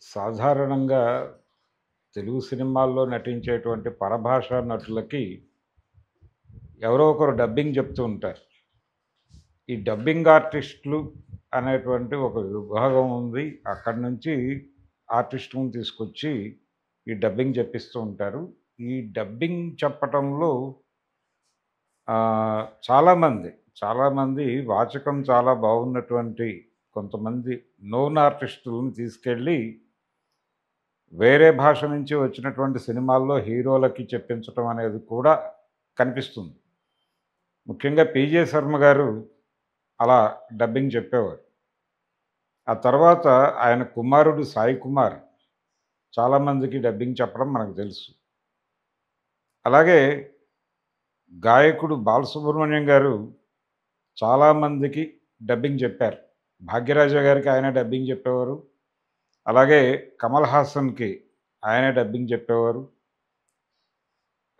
సాధారణంగా తెలుగు సినిమాల్లో నటించేటువంటి పరభాషా నటులకి ఎవరో ఒకరు డబ్బింగ్ చెప్తూ ఉంటారు. ఈ డబ్బింగ్ ఆర్టిస్టులు అనేటువంటి ఒక విభాగం ఉంది. అక్కడి నుంచి ఆర్టిస్టులను తీసుకొచ్చి ఈ డబ్బింగ్ చెప్పిస్తూ ఉంటారు. ఈ డబ్బింగ్ చెప్పటంలో చాలామంది, చాలామంది వాచకం చాలా బాగున్నటువంటి కొంతమంది నోన్ ఆర్టిస్టులను తీసుకెళ్ళి వేరే భాష నుంచి వచ్చినటువంటి సినిమాల్లో హీరోలకి చెప్పించటం అనేది కూడా కనిపిస్తుంది. ముఖ్యంగా 'పీజే శర్మ' గారు అలా డబ్బింగ్ చెప్పేవారు. ఆ తర్వాత ఆయన కుమారుడు 'సాయి కుమార్' చాలామందికి డబ్బింగ్ చెప్పడం మనకు తెలుసు. అలాగే గాయకుడు 'బాలసుబ్రహ్మణ్యం' గారు చాలామందికి డబ్బింగ్ చెప్పారు. 'భాగ్యరాజా' గారికి ఆయనే డబ్బింగ్ చెప్పేవారు. అలాగే 'కమల్ హాసన్‌కి' ఆయనే డబ్బింగ్ చెప్పేవారు.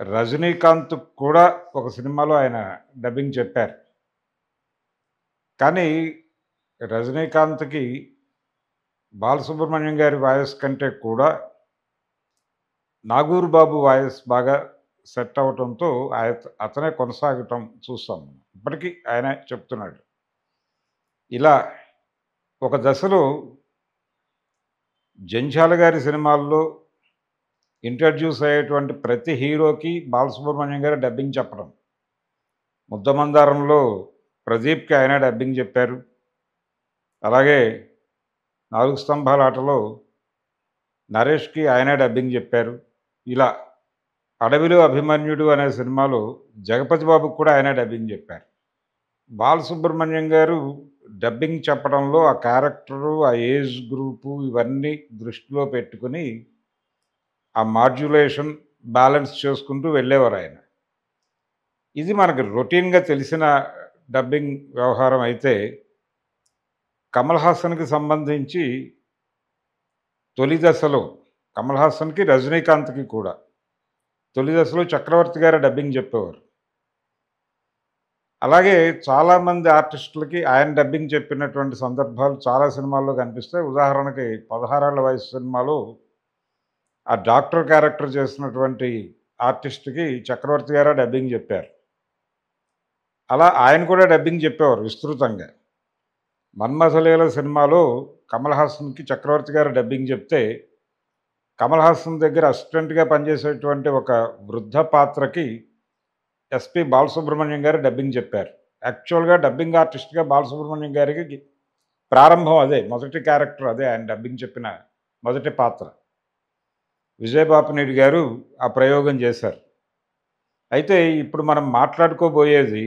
'రజనీకాంత్‌కి' కూడా ఒక సినిమాలో ఆయన డబ్బింగ్ చెప్పారు. కానీ 'రజనీకాంత్‌కి' బాలసుబ్రహ్మణ్యం గారి వాయిస్ కంటే కూడా 'నాగూర్ బాబు' వాయిస్ బాగా సెట్ అవ్వటంతో అతనే కొనసాగటం చూస్తాం మనం. ఇప్పటికీ ఆయనే చెప్తున్నాడు. ఇలా ఒక దశలో 'జంధ్యాల' గారి సినిమాల్లో ఇంట్రడ్యూస్ అయ్యేటువంటి ప్రతి హీరోకి బాలసుబ్రహ్మణ్యం గారు డబ్బింగ్ చెప్పడం. 'ముద్దమందారంలో' ప్రదీప్‌కి ఆయనే డబ్బింగ్ చెప్పారు. అలాగే 'నాలుగు స్తంభాల ఆటలో' నరేష్‌కి ఆయనే డబ్బింగ్ చెప్పారు. ఇలా 'అడవిలో అభిమన్యుడు' అనే సినిమాలో 'జగపతి బాబుకి' కూడా ఆయనే డబ్బింగ్ చెప్పారు. బాలసుబ్రహ్మణ్యం గారు డబ్బింగ్ చెప్పడంలో ఆ క్యారెక్టరు, ఆ ఏజ్ గ్రూపు ఇవన్నీ దృష్టిలో పెట్టుకొని ఆ మాడ్యులేషన్ బ్యాలెన్స్ చేసుకుంటూ వెళ్ళేవారాయన. ఇది మనకు రొటీన్‌గా తెలిసిన డబ్బింగ్ వ్యవహారం అయితే, కమల్ హాసన్‌కి సంబంధించి తొలి దశలో కమల్ హాసన్‌కి, రజనీకాంత్‌కి కూడా తొలి దశలో చక్రవర్తి గారే డబ్బింగ్ చెప్పేవారు. అలాగే చాలామంది ఆర్టిస్టులకి ఆయన డబ్బింగ్ చెప్పినటువంటి సందర్భాలు చాలా సినిమాల్లో కనిపిస్తాయి. ఉదాహరణకి 16 ఏళ్ల వయసు సినిమాలో ఆ డాక్టర్ క్యారెక్టర్ చేసినటువంటి ఆర్టిస్ట్‌కి చక్రవర్తి గారే డబ్బింగ్ చెప్పారు. అలా ఆయన కూడా డబ్బింగ్ చెప్పేవారు విస్తృతంగా. 'మన్మథలీల' సినిమాలో కమల్ హాసన్‌కి చక్రవర్తి గారు డబ్బింగ్ చెప్తే, కమల్ హాసన్ దగ్గర అసిస్టెంట్‌గా పనిచేసేటువంటి ఒక వృద్ధ పాత్రకి ఎస్‌పి బాలసుబ్రహ్మణ్యం గారు డబ్బింగ్ చెప్పారు. యాక్చువల్‌గా డబ్బింగ్ ఆర్టిస్ట్‌గా బాలసుబ్రహ్మణ్యం గారికి ప్రారంభం అదే. మొదటి క్యారెక్టర్ అదే. ఆయన డబ్బింగ్ చెప్పిన మొదటి పాత్ర. విజయ్ బాపినీడు గారు ఆ ప్రయోగం చేశారు. అయితే ఇప్పుడు మనం మాట్లాడుకోబోయేది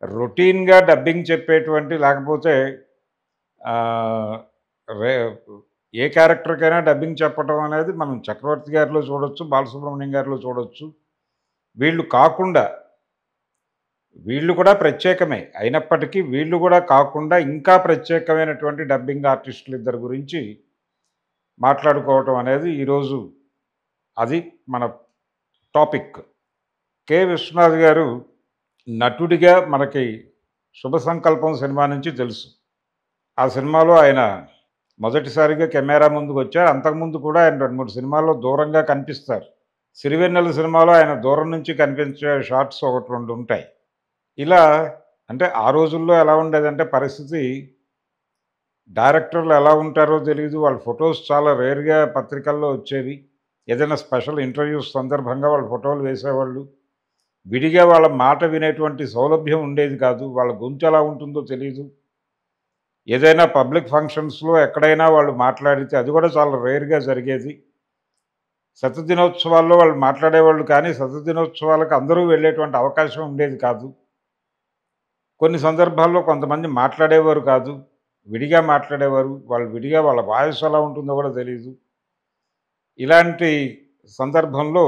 రొటీన్‌గా డబ్బింగ్ చెప్పేటువంటి లేకపోతే ఆహ్, రే ఏ క్యారెక్టర్‌కైనా డబ్బింగ్ చెప్పటం అనేది మనం 'చక్రవర్తి' గారిలో చూడొచ్చు, 'బాలసుబ్రహ్మణ్యం' గారిలో చూడొచ్చు. వీళ్ళు కాకుండా వీళ్ళు కూడా ప్రత్యేకమే. అయినప్పటికీ వీళ్ళు గూడా కాకుండా ఇంకా ప్రత్యేకమైనటువంటి డబ్బింగ్ ఆర్టిస్టులిద్దరి గురించి మాట్లాడుకోవటం అనేది ఈరోజు అది మన టాపిక్. కె. విశ్వనాథ్ గారు నటుడిగా మనకి 'శుభ సంకల్పం' సినిమా నుంచి తెలుసు. ఆ సినిమాలో ఆయన మొదటిసారిగా కెమెరా ముందుకొచ్చారు. అంతకుముందు కూడా ఆయన 2, 3 సినిమాల్లో దూరంగా కనిపిస్తారు. 'సిరివెన్నెల' సినిమాలో ఆయన దూరం నుంచి కనిపించే షాట్స్ 1, 2 ఉంటాయి. ఇలా అంటే ఆ రోజుల్లో ఎలా ఉండేదంటే పరిస్థితి డైరెక్టర్లు ఎలా ఉంటారో తెలీదు. వాళ్ళ ఫోటోస్ చాలా రేర్‌గా పత్రికల్లో వచ్చేవి. ఏదైనా స్పెషల్ ఇంటర్వ్యూస్ సందర్భంగా వాళ్ళ ఫోటోలు వేసేవాళ్ళు. విడిగా వాళ్ళ మాట వినేటువంటి సౌలభ్యం ఉండేది కాదు. వాళ్ళ గొంతు ఎలా ఉంటుందో తెలీదు. ఏదైనా పబ్లిక్ ఫంక్షన్స్‌లో ఎక్కడైనా వాళ్ళు మాట్లాడితే అది కూడా చాలా రేర్‌గా జరిగేది. శతదినోత్సవాల్లో వాళ్ళు మాట్లాడేవాళ్ళు కానీ, శతదినోత్సవాలకు అందరూ వెళ్ళేటువంటి అవకాశం ఉండేది కాదు. కొన్ని సందర్భాల్లో కొంతమంది మాట్లాడేవారు కాదు. విడిగా మాట్లాడేవారు. వాళ్ళు విడిగా వాళ్ళ వాయిస్ ఎలా ఉంటుందో కూడా తెలీదు. ఇలాంటి సందర్భంలో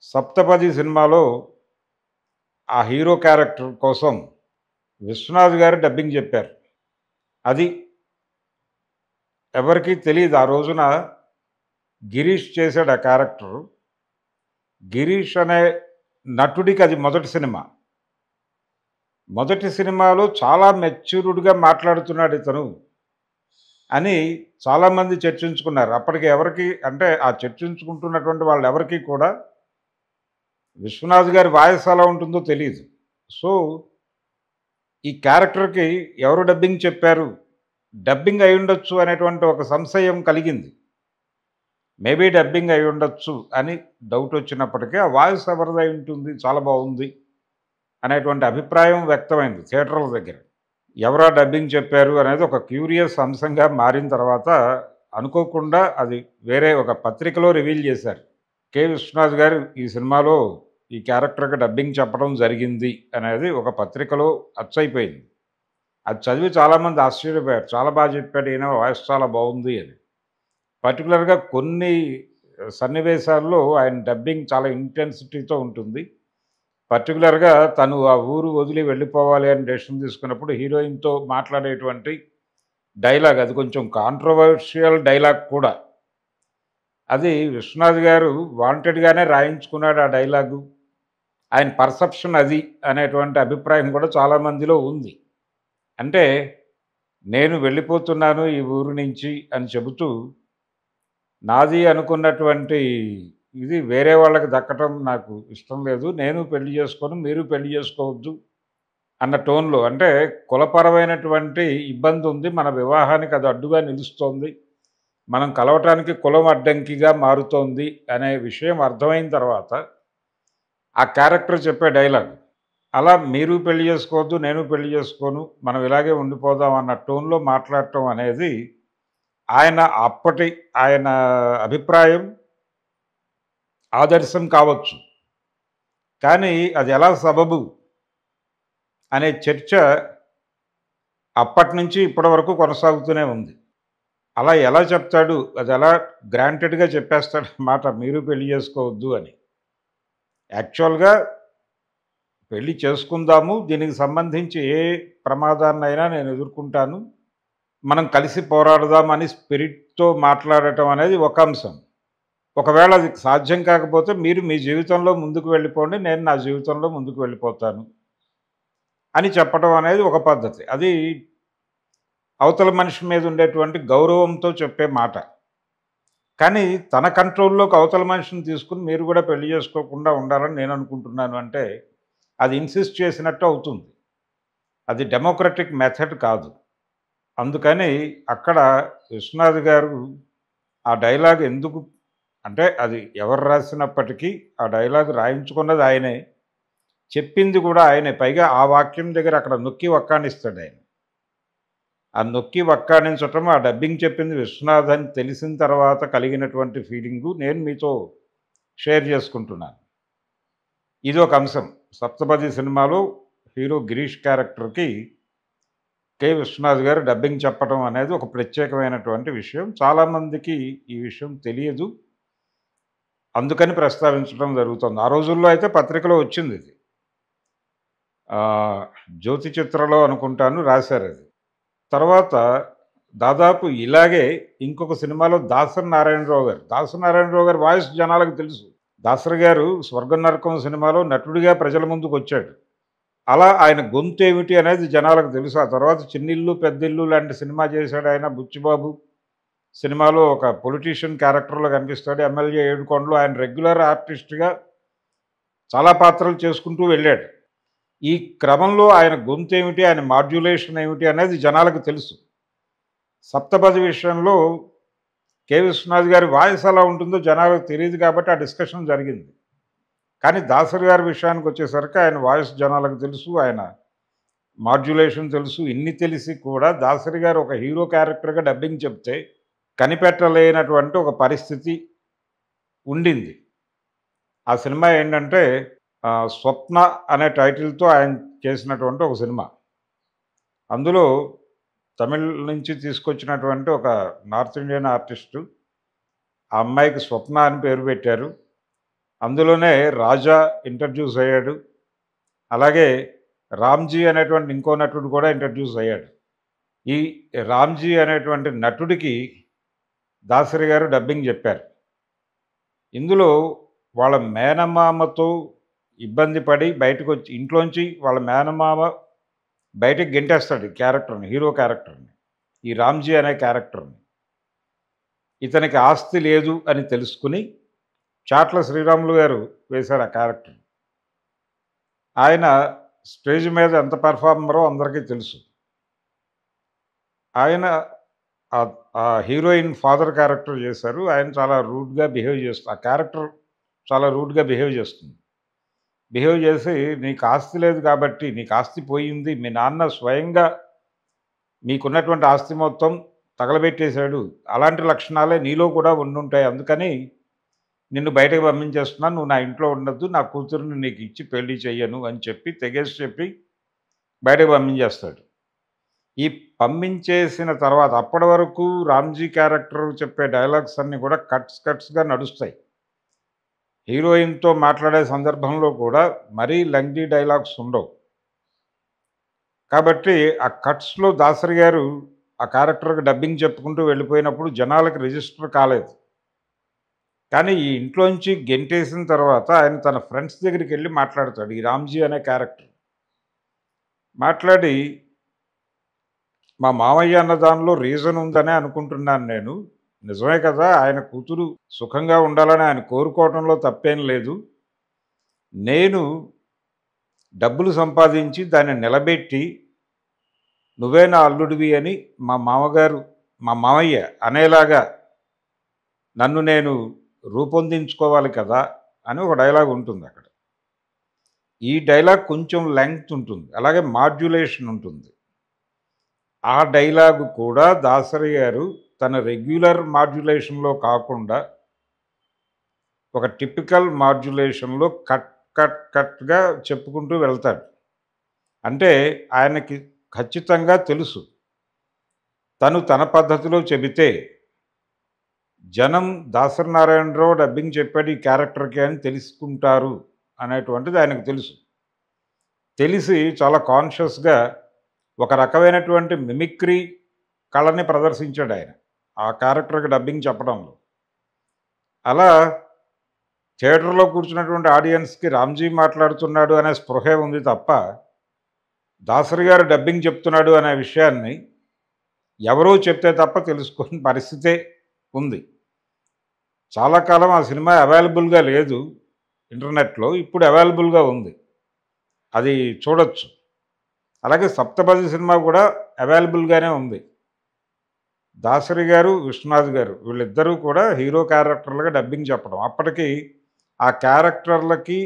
'సప్తపది' సినిమాలో ఆ హీరో క్యారెక్టర్ కోసం విశ్వనాథ్ గారు డబ్బింగ్ చెప్పారు. అది ఎవరికీ తెలీదు. ఆ రోజున గిరీష్ చేసాడు ఆ క్యారెక్టరు. గిరీష్ అనే నటుడికి అది మొదటి సినిమా. మొదటి సినిమాలో చాలా మెచ్యూర్డ్‌గా మాట్లాడుతున్నాడు ఇతను అని చాలామంది చర్చించుకున్నారు. అప్పటికి ఎవరికీ అంటే ఆ చర్చించుకుంటున్నటువంటి వాళ్ళెవరికీ కూడా విశ్వనాథ్ గారి వాయిస్ ఎలా ఉంటుందో తెలీదు. సో, ఈ క్యారెక్టర్‌కి ఎవరు డబ్బింగ్ చెప్పారు? డబ్బింగ్ అయ్యుండొచ్చు అనేటువంటి ఒక సంశయం కలిగింది. మేబీ డబ్బింగ్ అయ్యుండొచ్చు అని డౌటొచ్చినప్పటికీ, ఆ వాయిస్ ఎవరిదై ఉంటుంది? చాలా బావుంది అనేటువంటి అభిప్రాయం వ్యక్తమైంది థియేటర్ల దగ్గర. ఎవరా డబ్బింగ్ చెప్పారు అనేది ఒక క్యూరియస్ అంశంగా మారిన తర్వాత, అనుకోకుండా అది వేరే ఒక పత్రికలో రివీల్ చేశారు. విశ్వనాథ్ గారు ఈ సినిమాలో ఈ క్యారెక్టర్‌కి డబ్బింగ్ చెప్పడం జరిగింది అనేది ఒక పత్రికలో అచ్చయిపోయింది. అది చదివి చాలామంది ఆశ్చర్యపోయారు. చాలా చెప్పాడు ఈయన, వాయిస్ చాలా బావుంది అని. పర్టిక్యులర్‌గా కొన్ని సన్నివేశాల్లో ఆయన డబ్బింగ్ చాలా ఇంటెన్సిటీతో ఉంటుంది. పర్టిక్యులర్‌గా తను ఆ ఊరు వదిలి వెళ్ళిపోవాలి అని డెసిషన్ తీసుకున్నప్పుడు హీరోయిన్‌తో మాట్లాడేటువంటి డైలాగ్, అది కొంచెం కాంట్రోవర్షియల్ డైలాగ్ కూడా. అది విశ్వనాథ్ గారు వాంటెడ్‌గానే రాయించుకున్నాడు ఆ డైలాగు. ఆయన పర్సెప్షన్ అది అనేటువంటి అభిప్రాయం కూడా చాలా మందిలో ఉంది. అంటే నేను వెళ్ళిపోతున్నాను ఈ ఊరు నుంచి అని చెబుతూ, నాది అనుకున్నటువంటి ఇది వేరే వాళ్ళకి దక్కటం నాకు ఇష్టం లేదు. నేను పెళ్లి చేసుకోను, మీరు పెళ్లి చేసుకోవద్దు అన్న టోన్‌లో, అంటే కులపరమైనటువంటి ఇబ్బందుంది. మన వివాహానికి అది అడ్డుగా నిలుస్తోంది. మనం కలవటానికి కులం అడ్డంకిగా మారుతోంది అనే విషయం అర్థమైన తర్వాత, ఆ క్యారెక్టర్ చెప్పే డైలాగ్, అలా మీరు పెళ్లి చేసుకోవద్దు, నేను పెళ్లి చేసుకోను, మనం ఇలాగే ఉండిపోదాం అన్న టోన్‌లో మాట్లాడటం అనేది ఆయన అప్పటి ఆయన అభిప్రాయం, ఆదర్శం కావచ్చు. కానీ అది ఎలా సబబు అనే చర్చ అప్పటినుంచి ఇప్పటి వరకు కొనసాగుతూనే ఉంది. అలా ఎలా చెప్తాడు? అది ఎలా గ్రాంటెడ్‌గా చెప్పేస్తాడనమాట, మీరు పెళ్లి చేసుకోవద్దు అని. యాక్చువల్‌గా పెళ్లి చేసుకుందాము, దీనికి సంబంధించి ఏ ప్రమాదాన్నైనా నేను ఎదుర్కొంటాను, మనం కలిసి పోరాడదాం అని స్పిరిట్‌తో మాట్లాడటం అనేది ఒక అంశం. ఒకవేళ అది సాధ్యం కాకపోతే మీరు మీ జీవితంలో ముందుకు వెళ్ళిపోండి, నేను నా జీవితంలో ముందుకు వెళ్ళిపోతాను అని చెప్పడం అనేది ఒక పద్ధతి. అది అవతల మనిషి మీద ఉండేటువంటి గౌరవంతో చెప్పే మాట. కానీ తన కంట్రోల్‌లోకి అవతల మనిషిని తీసుకొని మీరు కూడా పెళ్లి చేసుకోకుండా ఉండాలని నేను అనుకుంటున్నాను అంటే, అది ఇన్సిస్ట్ చేసినట్టు అవుతుంది. అది డెమోక్రటిక్ మెథడ్ కాదు. అందుకని అక్కడ విశ్వనాథ్ గారు ఆ డైలాగ్ ఎందుకు, అంటే అది ఎవరు రాసినప్పటికీ ఆ డైలాగ్ రాయించుకున్నది ఆయనే. చెప్పింది కూడా ఆయనే. పైగా ఆ వాక్యం దగ్గర అక్కడ నొక్కి వక్కాణిస్తాడాయన. ఆ నొక్కి వక్కాణించటం, ఆ డబ్బింగ్ చెప్పింది విశ్వనాథ్ అని తెలిసిన తర్వాత కలిగినటువంటి ఫీలింగు నేను మీతో షేర్ చేసుకుంటున్నాను. ఇదొక అంశం. 'సప్తపది' సినిమాలో హీరో గిరీష్ క్యారెక్టర్‌కి విశ్వనాథ్ గారు డబ్బింగ్ చెప్పటం అనేది ఒక ప్రత్యేకమైనటువంటి విషయం. చాలామందికి ఈ విషయం తెలియదు. అందుకని ప్రస్తావించడం జరుగుతుంది. ఆ రోజుల్లో అయితే పత్రికలో వచ్చిందిది. 'జ్యోతి చిత్రలో' అనుకుంటాను రాశారది. తర్వాత దాదాపు ఇలాగే ఇంకొక సినిమాలో దాసరి నారాయణరావు గారు. దాసరి నారాయణరావు గారి వాయిస్ జనాలకు తెలుసు. దాసరి గారు 'స్వర్గం నరకం' సినిమాలో నటుడిగా ప్రజల ముందుకొచ్చాడు. అలా ఆయన గొంతేమిటి అనేది జనాలకు తెలుసు. ఆ తర్వాత 'చిన్నిల్లు పెద్దిల్లు' లాంటి సినిమా చేశాడాయన. 'బుచ్చిబాబు' సినిమాలో ఒక పొలిటీషియన్ క్యారెక్టర్‌లో కనిపిస్తాడు. 'ఎమ్మెల్యే ఏడుకొండలు' ఆయన రెగ్యులర్ ఆర్టిస్ట్‌గా చాలా పాత్రలు చేసుకుంటూ వెళ్ళాడు. ఈ క్రమంలో ఆయన గొంతేమిటి, ఆయన మాడ్యులేషన్ ఏమిటి అనేది జనాలకు తెలుసు. 'సప్తపది' విషయంలో విశ్వనాథ్ గారి వాయిస్ ఎలా ఉంటుందో జనాలకు తెలీదు కాబట్టి ఆ డిస్కషన్ జరిగింది. కానీ దాసరి గారి విషయానికొచ్చేసరికి ఆయన వాయిస్ జనాలకు తెలుసు. ఆయన మాడ్యులేషన్ తెలుసు. ఇన్ని తెలిసి కూడా దాసరి గారు ఒక హీరో క్యారెక్టర్‌గా డబ్బింగ్ చెప్తే కనిపెట్టలేనటువంటి ఒక పరిస్థితి ఉండింది. ఆ సినిమా ఏంటంటే 'స్వప్న' అనే టైటిల్‌తో ఆయన చేసినటువంటి ఒక సినిమా. అందులో తమిళ్ నుంచి తీసుకొచ్చినటువంటి ఒక నార్త్ ఇండియన్ ఆర్టిస్టు. ఆ అమ్మాయికి 'స్వప్న' అని పేరు పెట్టారు. అందులోనే రాజా ఇంట్రడ్యూస్ అయ్యాడు. అలాగే 'రామ్‌జీ' అనేటువంటి ఇంకో నటుడు కూడా ఇంట్రడ్యూస్ అయ్యాడు. ఈ 'రామ్‌జీ' అనేటువంటి నటుడికి దాసరి గారు డబ్బింగ్ చెప్పారు. ఇందులో వాళ్ళ మేనమామతో ఇబ్బంది పడి బయటకొచ్చి ఇంట్లోంచి వాళ్ళ మేనమామ బయటికి గెంటేస్తాడు ఈ క్యారెక్టర్‌ని, హీరో క్యారెక్టర్‌ని. ఈ రామ్జీ అనే క్యారెక్టర్ని. ఇతనికి ఆస్తి లేదు అని తెలుసుకుని చాట్ల శ్రీరాములు గారు వేశారు ఆ క్యారెక్టర్. ఆయన స్టేజ్ మీద ఎంత పెర్ఫార్మరో అందరికీ తెలుసు. ఆయన ఆ హీరోయిన్ ఫాదర్ క్యారెక్టర్ చేశారు. ఆయన చాలా రూడ్‌గా బిహేవ్ ఆ క్యారెక్టర్ చాలా రూడ్‌గా బిహేవ్ చేస్తుంది. బిహేవ్ చేసి నీకు ఆస్తి లేదు కాబట్టి, నీకు ఆస్తి పోయింది. మీ నాన్న స్వయంగా మీకున్నటువంటి ఆస్తి మొత్తం తగలబెట్టేశాడు. అలాంటి లక్షణాలే నీలో కూడా ఉండుంటాయి. అందుకని నిన్ను బయటకి పంపించేస్తున్నాను. నువ్వు నా ఇంట్లో ఉండొద్దు. నా కూతురిని నీకు ఇచ్చి పెళ్లి చెయ్యను అని చెప్పి తెగేసి చెప్పి బయటకి పంపించేస్తాడు. ఈ పంపించేసిన తర్వాత అప్పటి వరకు రామ్జీ క్యారెక్టర్ చెప్పే డైలాగ్స్ అన్నీ కూడా కట్స్‌గా నడుస్తాయి. హీరోయిన్‌తో మాట్లాడే సందర్భంలో కూడా మరీ లెంగ్తీ డైలాగ్స్ ఉండవు. కాబట్టి ఆ కట్స్‌లో దాసరి గారు ఆ క్యారెక్టర్‌కి డబ్బింగ్ చెప్పుకుంటూ వెళ్ళిపోయినప్పుడు జనాలకి రిజిస్టర్ కాలేదు. కానీ ఈ ఇంట్లోంచి గెంటేసిన తర్వాత ఆయన తన ఫ్రెండ్స్ దగ్గరికెళ్ళి మాట్లాడతాడు. ఈ రామ్జీ అనే క్యారెక్టర్. మాట్లాడి మా మామయ్య అన్న దానిలో రీజన్ ఉందనే అనుకుంటున్నాను నేను. నిజమే కదా! ఆయన కూతురు సుఖంగా ఉండాలని ఆయన కోరుకోవటంలో తప్పేం లేదు. నేను డబ్బులు సంపాదించి దాన్ని నిలబెట్టి నువ్వే నా అల్లుడివి అని మా మామయ్య అనేలాగా నన్ను నేను రూపొందించుకోవాలి కదా! అని ఒక డైలాగ్ ఉంటుందక్కడ. ఈ డైలాగ్ కొంచెం లెంగ్త్ ఉంటుంది. అలాగే మాడ్యులేషన్ ఉంటుంది. ఆ డైలాగు కూడా దాసరి గారు తన రెగ్యులర్ మాడ్యులేషన్‌లో కాకుండా ఒక టిపికల్ మాడ్యులేషన్‌లో కట్‌గా చెప్పుకుంటూ వెళ్తాడు. అంటే ఆయనకి ఖచ్చితంగా తెలుసు. తను తన పద్ధతిలో చెబితే జనం దాసరి నారాయణరావు డబ్బింగ్ చెప్పాడు ఈ క్యారెక్టర్‌కి అని తెలుసుకుంటారు అనేటువంటిది ఆయనకు తెలుసు. తెలిసి చాలా కాన్షియస్‌గా ఒక రకమైనటువంటి మిమిక్రీ కళని ప్రదర్శించాడాయన. ఆ క్యారెక్టర్‌కి డబ్బింగ్ చెప్పడంలో. అలా థియేటర్‌లో కూర్చున్నటువంటి ఆడియన్స్‌కి రామ్జీ మాట్లాడుతున్నాడు అనే స్పృహే ఉంది తప్ప, దాసరి గారు డబ్బింగ్ చెప్తున్నాడు అనే విషయాన్ని ఎవరో చెప్తే తప్ప తెలుసుకోని పరిస్థితే ఉంది. చాలా కాలం ఆ సినిమా అవైలబుల్‌గా లేదు ఇంటర్నెట్‌లో. ఇప్పుడు అవైలబుల్‌గా ఉంది. అది చూడొచ్చు. అలాగే 'సప్తపది' సినిమా కూడా అవైలబుల్‌గానే ఉంది. దాసరి గారు, విశ్వనాథ్ గారు వీళ్ళిద్దరూ కూడా హీరో క్యారెక్టర్లుగా డబ్బింగ్ చెప్పడం. అప్పటికి ఆ క్యారెక్టర్లకి,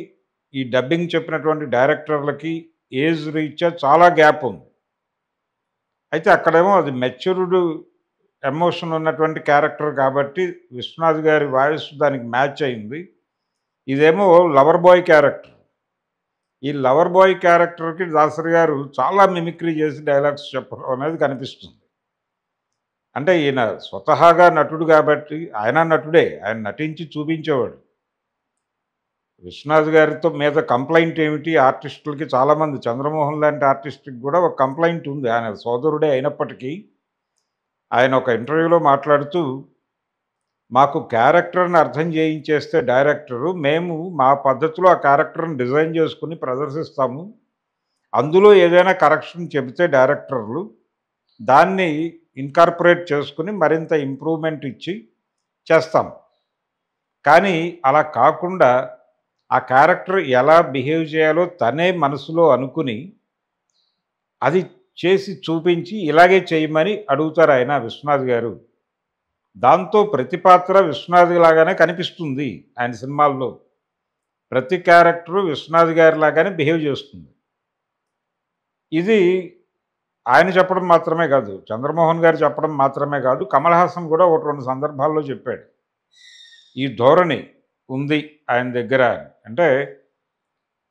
ఈ డబ్బింగ్ చెప్పినటువంటి డైరెక్టర్లకి ఏజ్ రీత్యా చాలా గ్యాప్ ఉంది. అయితే అక్కడేమో అది మెచ్యూర్డ్ ఎమోషన్ ఉన్నటువంటి క్యారెక్టర్ కాబట్టి విశ్వనాథ్ గారి వాయిస్ దానికి మ్యాచ్ అయింది. ఇదేమో లవర్ బాయ్ క్యారెక్టర్. ఈ లవర్ బాయ్ క్యారెక్టర్‌కి దాసరి గారు చాలా మిమిక్రీ చేసి డైలాగ్స్ చెప్పడం అనేది కనిపిస్తుంది. అంటే ఈయన స్వతహాగా నటుడు కాబట్టి ఆయన నటుడే. ఆయన నటించి చూపించేవాడు. విశ్వనాథ్ గారితో మీద కంప్లెయింట్ ఏమిటి ఆర్టిస్టులకి చాలామంది 'చంద్రమోహన్' లాంటి ఆర్టిస్ట్‌కి కూడా ఒక కంప్లెయింట్ ఉంది. ఆయన సోదరుడే అయినప్పటికీ ఆయన ఒక ఇంటర్వ్యూలో మాట్లాడుతూ, మాకు క్యారెక్టర్‌ని అర్థం చేయించేస్తే డైరెక్టరు, మేము మా పద్ధతిలో ఆ క్యారెక్టర్‌ని డిజైన్ చేసుకొని ప్రదర్శిస్తాము. అందులో ఏదైనా కరెక్షన్ చెబితే డైరెక్టర్లు, దాన్ని ఇన్కార్పొరేట్ చేసుకొని మరింత ఇంప్రూవ్‌మెంట్ ఇచ్చి చేస్తాం. కానీ అలా కాకుండా ఆ క్యారెక్టర్ ఎలా బిహేవ్ చేయాలో తనే మనసులో అనుకుని, అది చేసి చూపించి ఇలాగే చేయమని అడుగుతారాయన విశ్వనాథ్ గారు. దాంతో ప్రతి పాత్ర విశ్వనాథ్ లాగానే కనిపిస్తుంది ఆయన సినిమాల్లో. ప్రతి క్యారెక్టరు విశ్వనాథ్ గారి లాగానే బిహేవ్ చేస్తుంది. ఇది ఆయన చెప్పడం మాత్రమే కాదు, చంద్రమోహన్ గారు చెప్పడం మాత్రమే కాదు, కమల్ హాసన్ కూడా 1, 2 సందర్భాల్లో చెప్పాడు. ఈ ధోరణి ఉంది ఆయన దగ్గర అని. అంటే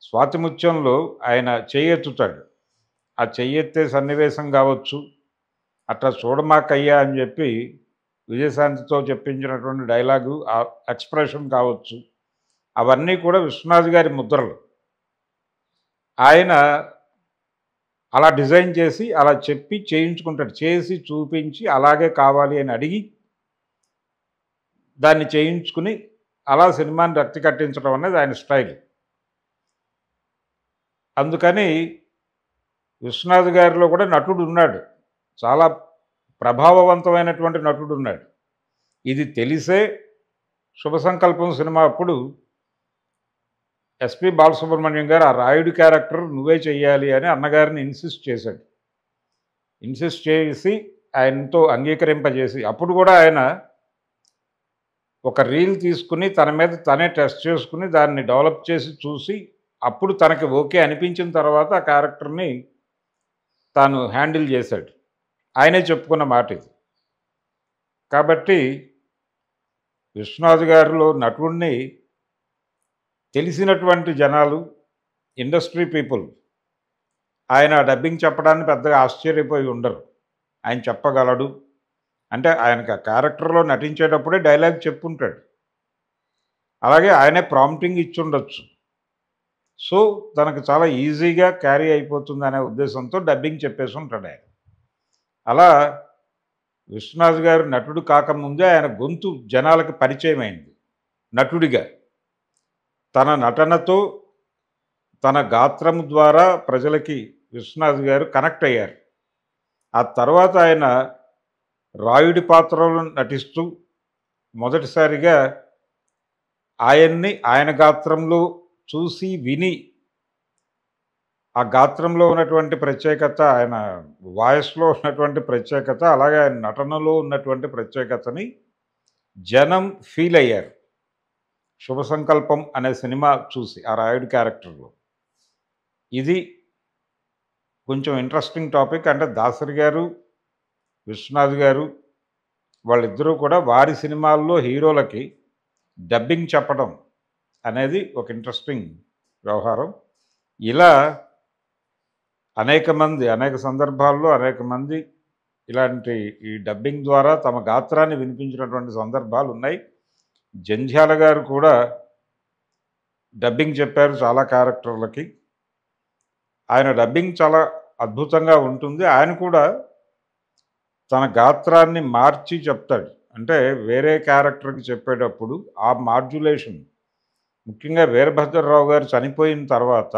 'స్వాతిముత్యంలో' ఆయన చెయ్యెత్తుతాడు. ఆ చెయ్యెత్తే సన్నివేశం కావచ్చు, అట్లా చూడమాకయ్యా అని చెప్పి విజయశాంతితో చెప్పించినటువంటి డైలాగు, ఆ ఎక్స్‌ప్రెషన్ కావచ్చు, అవన్నీ కూడా విశ్వనాథ్ గారి ముద్రలు. ఆయన అలా డిజైన్ చేసి, అలా చెప్పి చేయించుకుంటాడు. చేసి చూపించి అలాగే కావాలి అని అడిగి, దాన్ని చేయించుకుని, అలా సినిమాని రక్తి కట్టించడం అనేది ఆయన స్టైల్. అందుకని విశ్వనాథ్ గారిలో కూడా నటుడు ఉన్నాడు. చాలా ప్రభావవంతమైనటువంటి నటుడున్నాడు. ఇది తెలిసే 'శుభ సంకల్పం' సినిమా అప్పుడు ఎస్‌పి బాలసుబ్రహ్మణ్యం గారు ఆ రాయుడు క్యారెక్టర్ నువ్వే చెయ్యాలి అని అన్నగారిని ఇన్సిస్ట్ చేశాడు. ఇన్సిస్ట్ చేసి ఆయనతో అంగీకరింపజేసి అప్పుడు కూడా ఆయన ఒక రీల్ తీసుకుని తన మీద తనే టెస్ట్ చేసుకుని దాన్ని డెవలప్ చేసి చూసి అప్పుడు తనకి ఓకే అనిపించిన తర్వాత ఆ క్యారెక్టర్‌ని తాను హ్యాండిల్ చేశాడు. ఆయనే చెప్పుకున్న మాట ఇది. కాబట్టి విశ్వనాథ్ గారిలో నటుడిని తెలిసినటువంటి జనాలు, ఇండస్ట్రీ పీపుల్ ఆయన డబ్బింగ్ చెప్పడాన్ని పెద్దగా ఆశ్చర్యపోయి ఉండరు. ఆయన చెప్పగలడు. అంటే ఆయనకి ఆ క్యారెక్టర్‌లో నటించేటప్పుడే డైలాగ్ చెప్పుంటాడు. అలాగే ఆయనే ప్రాంప్టింగ్ ఇచ్చుండొచ్చు. సో, తనకు చాలా ఈజీగా క్యారీ అయిపోతుందనే ఉద్దేశంతో డబ్బింగ్ చెప్పేసుంటాడు ఆయన. అలా విశ్వనాథ్ గారు నటుడు కాకముందే ఆయన గొంతు జనాలకి పరిచయమైంది నటుడిగా. తన నటనతో, తన గాత్రం ద్వారా ప్రజలకి విశ్వనాథ్ గారు కనెక్ట్ అయ్యారు. ఆ తర్వాత ఆయన రాయుడి పాత్రలో నటిస్తూ మొదటిసారిగా ఆయన్ని ఆయన గాత్రంలో చూసి, విని ఆ గాత్రంలో ఉన్నటువంటి ప్రత్యేకత, ఆయన వాయిస్‌లో ఉన్నటువంటి ప్రత్యేకత, అలాగే ఆయన నటనలో ఉన్నటువంటి ప్రత్యేకతని జనం ఫీల్ అయ్యారు. 'శుభ సంకల్పం' అనే సినిమా చూసి ఆ రాయుడు క్యారెక్టర్‌లో. ఇది కొంచెం ఇంట్రెస్టింగ్ టాపిక్. అంటే దాసరి గారు, విశ్వనాథ్ గారు వాళ్ళిద్దరూ కూడా వారి సినిమాల్లో హీరోలకి డబ్బింగ్ చెప్పడం అనేది ఒక ఇంట్రెస్టింగ్ వ్యవహారం. ఇలా అనేక సందర్భాల్లో అనేక మంది ఇలాంటి ఈ డబ్బింగ్ ద్వారా తమ గాత్రాన్ని వినిపించినటువంటి సందర్భాలున్నాయి. జంధ్యాల గారు కూడా డబ్బింగ్ చెప్పారు చాలా క్యారెక్టర్లకి. ఆయన డబ్బింగ్ చాలా అద్భుతంగా ఉంటుంది. ఆయన కూడా తన గాత్రాన్ని మార్చి చెప్తాడు. అంటే వేరే క్యారెక్టర్‌కి చెప్పేటప్పుడు ఆ మాడ్యులేషన్ ముఖ్యంగా వీరభద్రరావు గారు చనిపోయిన తర్వాత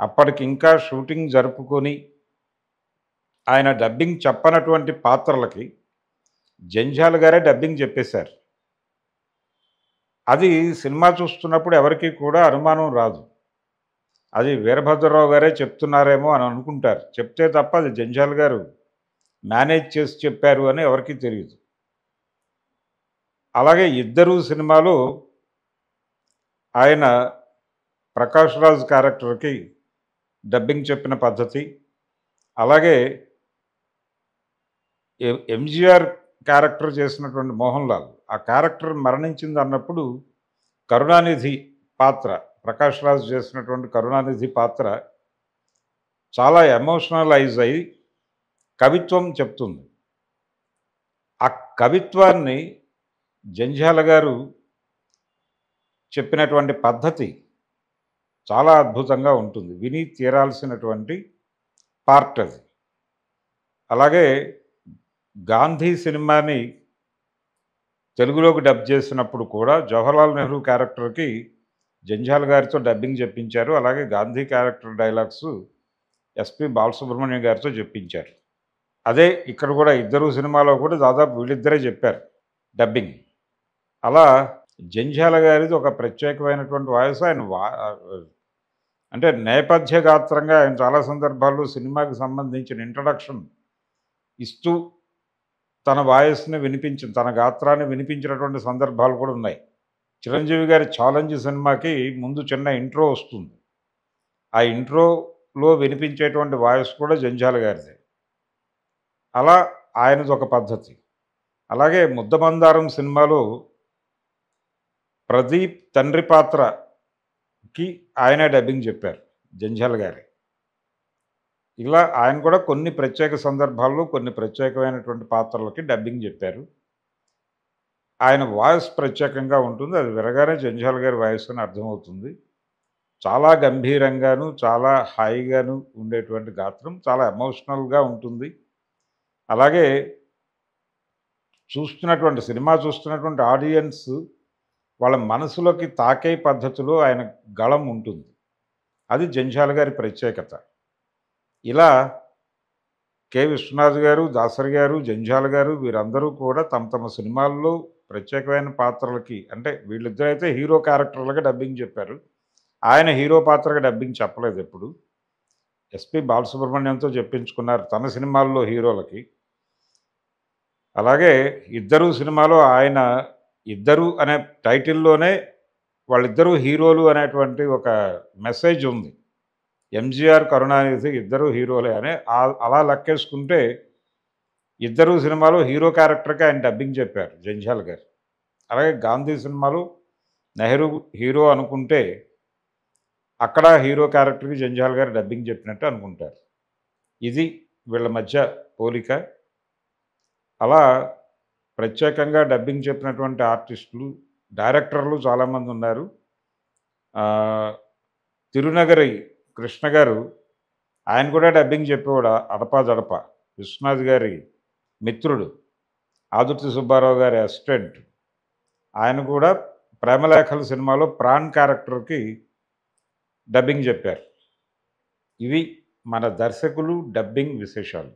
అప్పటికి ఇంకా షూటింగ్ జరుపుకొని ఆయన డబ్బింగ్ చెప్పనటువంటి పాత్రలకి జంధ్యాల గారే డబ్బింగ్ చెప్పేశారు. అది సినిమా చూస్తున్నప్పుడు ఎవరికీ కూడా అనుమానం రాదు. అది వీరభద్రరావు గారే చెప్తున్నారేమో అని అనుకుంటారు. చెప్తే తప్ప అది జంధ్యాల గారు మేనేజ్ చేసి చెప్పారు అని ఎవరికీ తెలీదు. అలాగే 'ఇద్దరు' సినిమాలో ఆయన ప్రకాష్ రాజ్ క్యారెక్టర్‌కి డబ్బింగ్ చెప్పిన పద్ధతి, అలాగే ఎంజీఆర్ క్యారెక్టర్ చేసినటువంటి మోహన్ లాల్ ఆ క్యారెక్టర్ మరణించిందన్నప్పుడు కరుణానిధి పాత్ర, ప్రకాష్ రాజ్ చేసినటువంటి కరుణానిధి పాత్ర చాలా ఎమోషనలైజ్ అయ్యి కవిత్వం చెప్తుంది. ఆ కవిత్వాన్ని జంధ్యాల గారు చెప్పినటువంటి పద్ధతి చాలా అద్భుతంగా ఉంటుంది. విని తీరాల్సినటువంటి పార్ట్ అది. అలాగే 'గాంధీ' సినిమాని తెలుగులోకి డబ్ చేసినప్పుడు కూడా జవహర్లాల్ నెహ్రూ క్యారెక్టర్‌కి జంధ్యాల గారితో డబ్బింగ్ చెప్పించారు. అలాగే 'Gandhi' character dialogues SP Balasubrahmanyam గారితో చెప్పించారు. అదే ఇక్కడ కూడా 'ఇద్దరు' సినిమాలో కూడా దాదాపు వీళ్ళిద్దరే చెప్పారు డబ్బింగ్. అలా జంధ్యాల గారిది ఒక ప్రత్యేకమైనటువంటి వాయిస్. ఆయన అంటే నేపథ్య గాత్రంగా ఆయన చాలా సందర్భాల్లో సినిమాకి సంబంధించిన ఇంట్రడక్షన్ ఇస్తూ తన వాయిస్‌ని తన గాత్రాన్ని వినిపించినటువంటి సందర్భాలు కూడా ఉన్నాయి. చిరంజీవి గారి 'ఛాలెంజ్' సినిమాకి ముందు చిన్న ఇంట్రో వస్తుంది. ఆ ఇంట్రోలో వినిపించేటువంటి వాయిస్ కూడా జంధ్యాల గారిదే. అలా ఆయనదొక పద్ధతి. అలాగే 'ముద్దమందారం' సినిమాలో ప్రదీప్ తండ్రి పాత్రకి ఆయనే డబ్బింగ్ చెప్పారు జంధ్యాల గారే. ఇలా ఆయన కూడా కొన్ని ప్రత్యేక సందర్భాల్లో కొన్ని ప్రత్యేకమైనటువంటి పాత్రలకి డబ్బింగ్ చెప్పారు. ఆయన వాయిస్ ప్రత్యేకంగా ఉంటుంది. అది వినగానే జంధ్యాల గారి వాయిస్ అని అర్థమవుతుంది. చాలా గంభీరంగాను, చాలా హాయిగాను ఉండేటువంటి గాత్రం. చాలా ఎమోషనల్‌గా ఉంటుంది. అలాగే సినిమా చూస్తున్నటువంటి ఆడియన్స్ వాళ్ళ మనసులోకి తాకే పద్ధతిలో ఆయన గళం ఉంటుంది. అది జంధ్యాల గారి ప్రత్యేకత. ఇలా విశ్వనాథ్ గారు, దాసరి గారు, జంధ్యాల గారు వీరందరూ కూడా తమ తమ సినిమాల్లో ప్రత్యేకమైన పాత్రలకి అంటే వీళ్ళిద్దరైతే హీరో క్యారెక్టర్‌లకి డబ్బింగ్ చెప్పారు. ఆయన హీరో పాత్రకి డబ్బింగ్ చెప్పలేదెప్పుడు. ఎస్‌పి బాలసుబ్రహ్మణ్యంతో చెప్పించుకున్నారు తన సినిమాల్లో హీరోలకి. అలాగే 'ఇద్దరు' సినిమాలో ఆయన 'ఇద్దరు' అనే టైటిల్‌లోనే వాళ్ళిద్దరూ హీరోలు అనేటువంటి ఒక మెసేజ్ ఉంది. ఎంజీఆర్, కరుణానిధి ఇద్దరు హీరోలే అని అలా లెక్కేసుకుంటే 'ఇద్దరు' సినిమాలో హీరో క్యారెక్టర్‌కి ఆయన డబ్బింగ్ చెప్పారు జంధ్యాల గారు. అలాగే 'గాంధీ' సినిమాలో నెహ్రూ హీరో అనుకుంటే అక్కడ హీరో క్యారెక్టర్‌కి జంధ్యాల గారు డబ్బింగ్ చెప్పినట్టు అనుకుంటారు. ఇది వీళ్ళ మధ్య పోలిక. అలా ప్రత్యేకంగా డబ్బింగ్ చెప్పినటువంటి ఆర్టిస్టులు, డైరెక్టర్లు చాలామందున్నారు. ఆహ్, 'తిరునగరి' కృష్ణ గారు ఆయన కూడా డబ్బింగ్ చెప్పేవాడు అడపాదడపా. విశ్వనాథ్ గారి మిత్రుడు. ఆదుర్తి సుబ్బారావు గారి అసిస్టెంట్. ఆయన కూడా 'ప్రేమలేఖలు' సినిమాలో ప్రాణ్ క్యారెక్టర్‌కి డబ్బింగ్ చెప్పారు. ఇవి మన దర్శకులు, డబ్బింగ్ విశేషాలు.